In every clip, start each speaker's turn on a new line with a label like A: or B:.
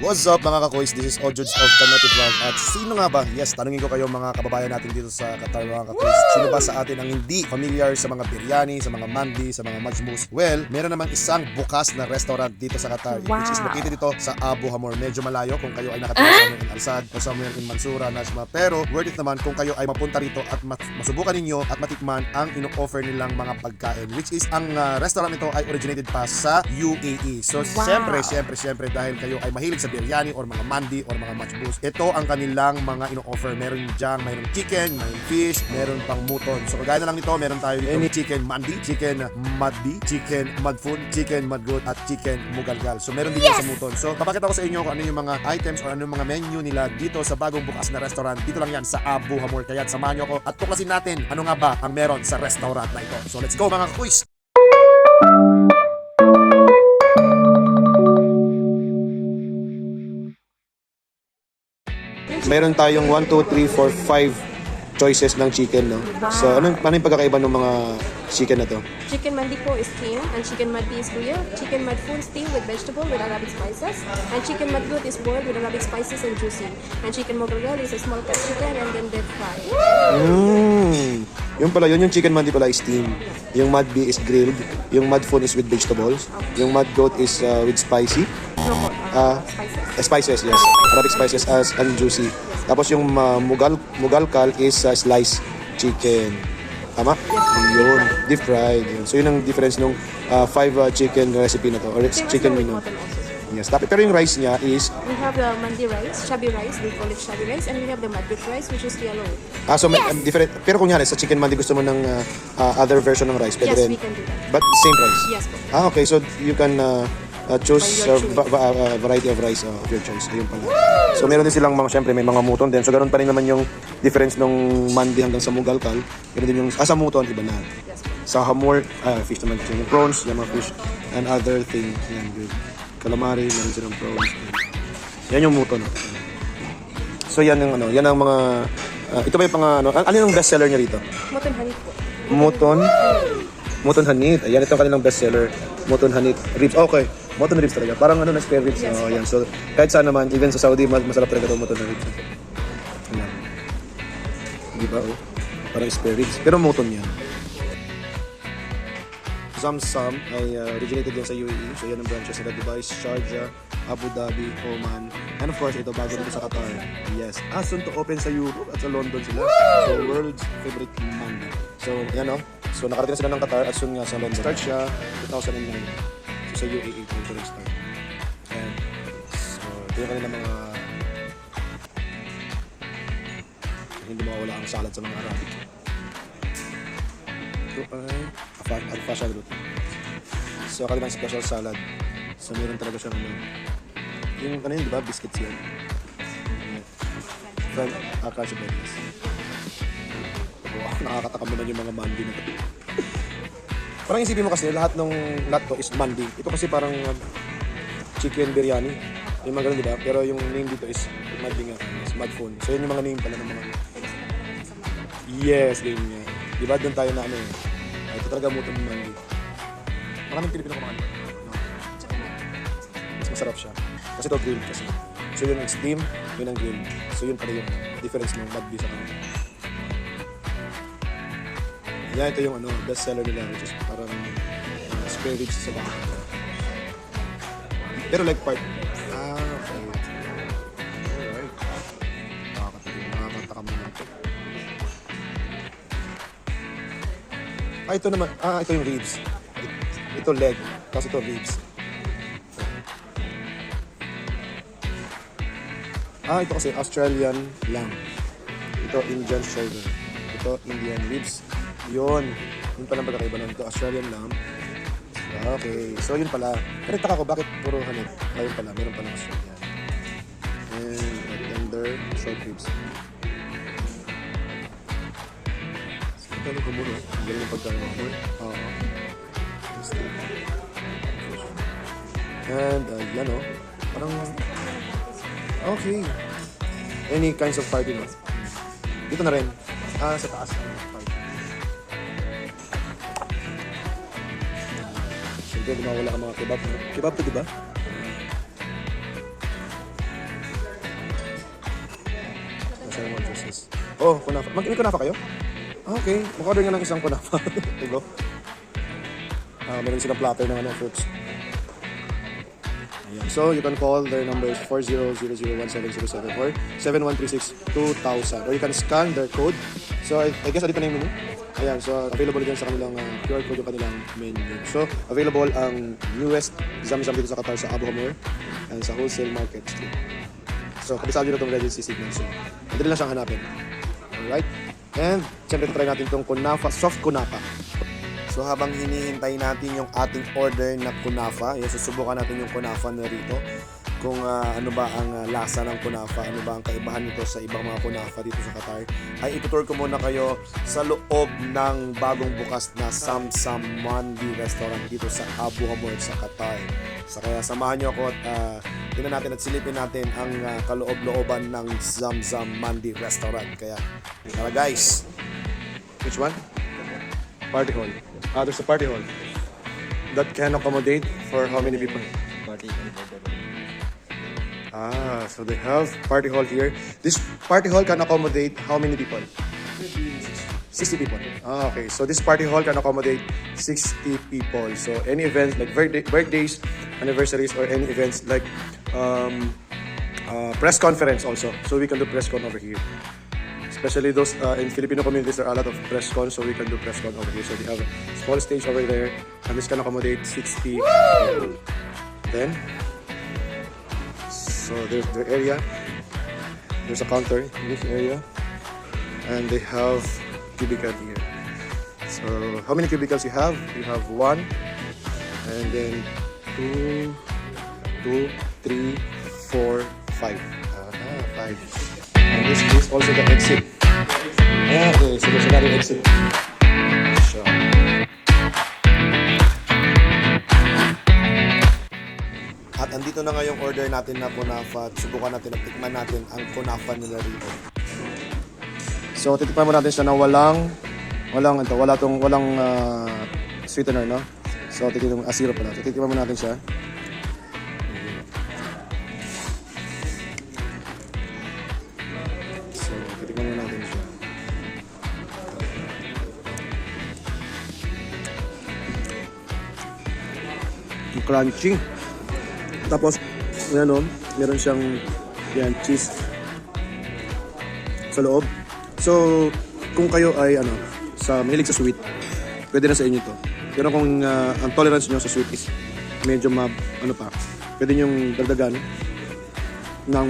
A: What's up mga kakuis? This is Ojuds of Kanati Vlog. At sino nga ba? Yes, tanungin ko kayo mga kababayan natin dito sa Qatar mga kakuis. Sino ba sa atin ang hindi familiar sa mga biryani, sa mga mandi, sa mga majmus? Well, meron namang isang bukas na restaurant dito sa Qatar, which is located dito sa Abu Hamur. Medyo malayo kung kayo ay nakatira somewhere in Al-Sad o somewhere in Mansura, Najma. Pero worth it naman kung kayo ay mapunta rito at masubukan ninyo at matikman ang ino-offer nilang mga pagkain, which is ang restaurant nito ay originated pa sa UAE. So syempre dahil kayo ay mahilig sa biryani or mga mandi or mga majbus, ito ang kanilang mga ino-offer. Meron dyan, mayroong chicken, mayroong fish, meron pang muton. So kagaya na lang nito, meron tayo dito chicken mandi, chicken madbi, chicken madfun, chicken madgoat at chicken mugalgal. So meron din sa muton. So papakita ko sa inyo kung ano yung mga items or ano yung mga menu nila dito sa bagong bukas na restaurant. Dito lang yan sa Abu Hamur. Kaya samahan nyo ako at tuklasin natin ano nga ba ang meron sa restaurant na ito. So let's go mga quiz! Meron tayong 1, 2, 3, 4, 5 choices ng chicken, no? So, ano yung pagkakaiba ng mga chicken na to?
B: Chicken mandi po is steam, and chicken madbi is bouillon. Chicken madfun steam with vegetable with Arabic spices, and chicken madgoat is boiled with Arabic spices and juicy. And chicken mogalgal is a small cut chicken and then deep fried.
A: Yung pala, yun yung chicken mandi pala is steam. Yung madbi is grilled. Yung madfun is with vegetables. Yung madgoat is with spicy.
B: No po, spices.
A: Spices, yes. Arabic spices and juicy. Tapos yung mugalkal is sliced chicken. Tama? Yun. Deep fried. Yun. So yun ang difference nung 5 chicken recipe na to. Or chicken menu. Yes. Pero yung rice niya is...
B: We have the mandi rice, shabi rice. We call it shabi rice. And we have the madgoat rice, which is yellow.
A: So different. Pero kung yan, sa chicken mandi gusto mo ng other version ng rice. Pwede
B: Yes,
A: rin.
B: we can do that.
A: But same price?
B: Yes po.
A: Okay. So you can... choose variety of rice of your choice. Ayun pala. So meron din silang mga, syempre may mga muton din. So ganoon pa rin naman yung difference nung mandi hanggang sa mugalkal. Ganoon din yung sa muton, iba na.
B: Yes po.
A: Sa hamur, fish naman. Yung prawns, yung mga fish and other things. Yan, good. Calamari, meron silang prawns. Yan yung muton. So yan yung yan ang mga ito ba yung ano yung best seller niya dito?
B: Muton hanit po.
A: Muton hanit. Ayan, ito ang kanilang best seller. Muton hanit ribs. Okay. Muton ribs talaga. Parang na spare ribs.
B: Yes.
A: Yan. So, kahit saan naman, even sa Saudi, masarap talaga ito muton na ribs. Ayan. Di ba, oh? Parang spare ribs. Pero muton yan. Zamzam ay originated yan sa UAE. So, yan ang branches nila. Dubai, Sharjah, Abu Dhabi, Oman. And of course, ito bago dito sa Qatar. Yes. Soon to open sa Europe at sa London sila. So, world's favorite mandi. So, yan o. So, nakarating na sila ng Qatar at soon nga sa London. Start siya 2009. So, sa UAE ito nag-start. And so, ito yung kanila mga hindi mawawala ang salad sa mga Arabic. Ito ay al-fasha root. So, kanilang special salad. So, meron talaga siyang yung ano yun, di ba? Biscuits yan. Crunch bread, yes. Wow, nakakatakam naman yung mga mandi na ito. Parang isipin mo kasi lahat to is mandi. Ito kasi parang chicken biryani. Yung mga ganun, di ba? Pero yung name dito is mandi nga. Is madfun. So yun yung mga name pala ng mga... Yes, game nga. Di ba? Doon tayo na ito talaga muton ng mandi. Maraming Pilipino kumakain. No? Mas masarap siya. Kasi ito grilled kasi. So yun ang steam, yun ang grilled. So yun pala yung difference ng madbi sa kanila. Yan, ito yung best seller nila, which is parang spare ribs sa baka. Pero leg part. Okay. Alright. Nakakatakam naman ito. Ito naman. Ito yung ribs. Ito leg. Tapos ito ribs. Ito kasi Australian lamb. Ito Indian shoulder. Ito Indian ribs. Yun pala ang pagkakaiba nun. Ito Australian lamb. Okay, so yun pala. Pero taka ko, bakit puro hanit? Ayun pala, meron pala Australian. And tender short ribs. So ito ano kumulo? Ang galing yung pagkakaiba ko. And yan parang okay. Any kinds of party no? Dito na rin. Sa taas. Siyempre, di mawala ang mga kebab. Kebab to, di ba? yes. Oh, kunafa. May kunafa kayo? Ah, okay. Mag-order nga ng isang kunafa. Diba? Meron silang platter ng fruits. Ayan. So, you can call their numbers 40001707 or 7136-2000. Or you can scan their code. So, I guess, dito na yung menu. Ayan, so available din sa kanilang QR code yung kanilang menu. So, available ang newest Zamzam dito sa Qatar sa Abu Hamur and sa Wholesale Market Street. So, kabisado nyo itong emergency signal. So, madali lang siyang hanapin. Alright? And, siyempre, try natin itong kunafa, soft kunafa. So, habang hinihintay natin yung ating order na kunafa, susubukan natin yung kunafa na rito. Kung ano ba ang lasa ng kunafa, ano ba ang kaibahan nito sa ibang mga kunafa dito sa Qatar, ay itutur ko muna kayo sa loob ng bagong bukas na Zamzam Mandi Restaurant dito sa Abu Hamur sa Qatar. So kaya samahan nyo ako at tingnan natin at silipin natin ang kaloob-looban ng Zamzam Mandi Restaurant. Kaya, tara guys! Which one? Party hall. There's a party hall that can accommodate for how many people? So they have party hall here. This party hall can accommodate how many people? 60 people. Okay. So this party hall can accommodate 60 people. So any events like birthdays, anniversaries, or any events like press conference also. So we can do press con over here. Especially those in Filipino communities, there are a lot of press cons, so we can do press con over here. So they have a small stage over there, and this can accommodate 60 people. Then, so there's their area. There's a counter in this area, and they have cubicle here. So how many cubicles you have? You have 1, and then 2, 3, 4, 5. 5. And this is also the exit. Okay, so there's another exit. So. At andito na nga yung order natin na kunafa. Subukan natin at tikman natin ang kunafa nila rito. So titikman mo natin siya na walang sweetener, no? So titikman mo syrup pala. So titikman mo natin siya. So titikman mo natin siya. Crunchy. Tapos, meron siyang cheese sa loob. So, kung kayo ay mahilig sa sweet, pwede na sa inyo to. Pero kung ang tolerance nyo sa sweet is medyo pwede nyong dagdagan ng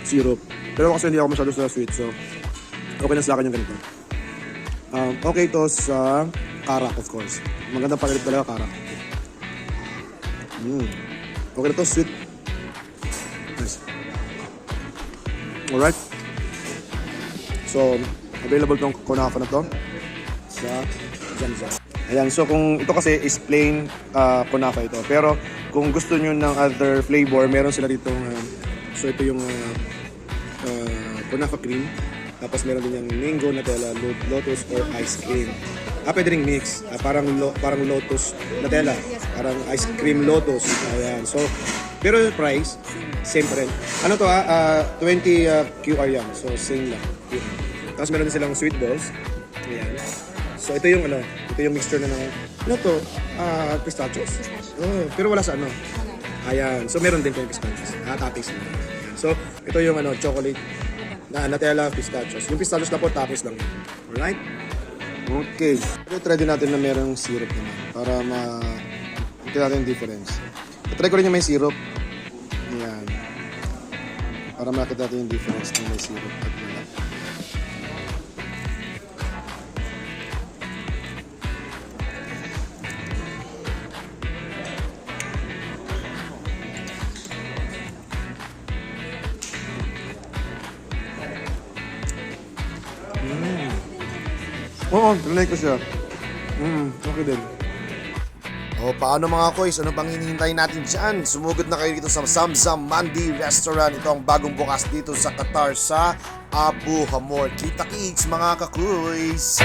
A: syrup. Pero kasi hindi ako masyado sa sweet, so okay na sa akin yung ganito. Okay to sa karak, of course. Magandang pakilit talaga karak. Okay na to, sweet. Nice. Alright. So, available tong kunafa na to sa Zamzam. Ayan, so kung ito kasi is plain kunafa ito. Pero kung gusto nyo ng other flavor, meron sila dito. So ito yung kunafa cream. Tapos meron din yung mango, Nutella, lotus, or ice cream. Pwede ring mix. Parang lotus, Nutella. Parang ice cream lotus. Ayan. So, pero yung price, same pa rin. 20 QR yan. So, same lang. Tapos meron din silang sweet balls. Ayan. So, ito yung mixture na pistachios. Pero wala sa Ayan. So, meron din kayong pistachios. Toppings lang. Ayan. So, ito yung chocolate Nutella pistachios. Yung pistachios na po, toppings lang. Alright? Okay. Pero try din natin na merong syrup naman para makita natin yung difference. Try ko rin yung may syrup. Ayan. Para makita natin yung difference ng may syrup at wala. Oo, like ko siya. Okay din. O paano mga koys, ano pang hinihintay natin dyan? Sumugod na kayo dito sa Zamzam Mandi Restaurant. Ito ang bagong bukas dito sa Qatar sa Abu Hamur. Kita-kits mga kakoys!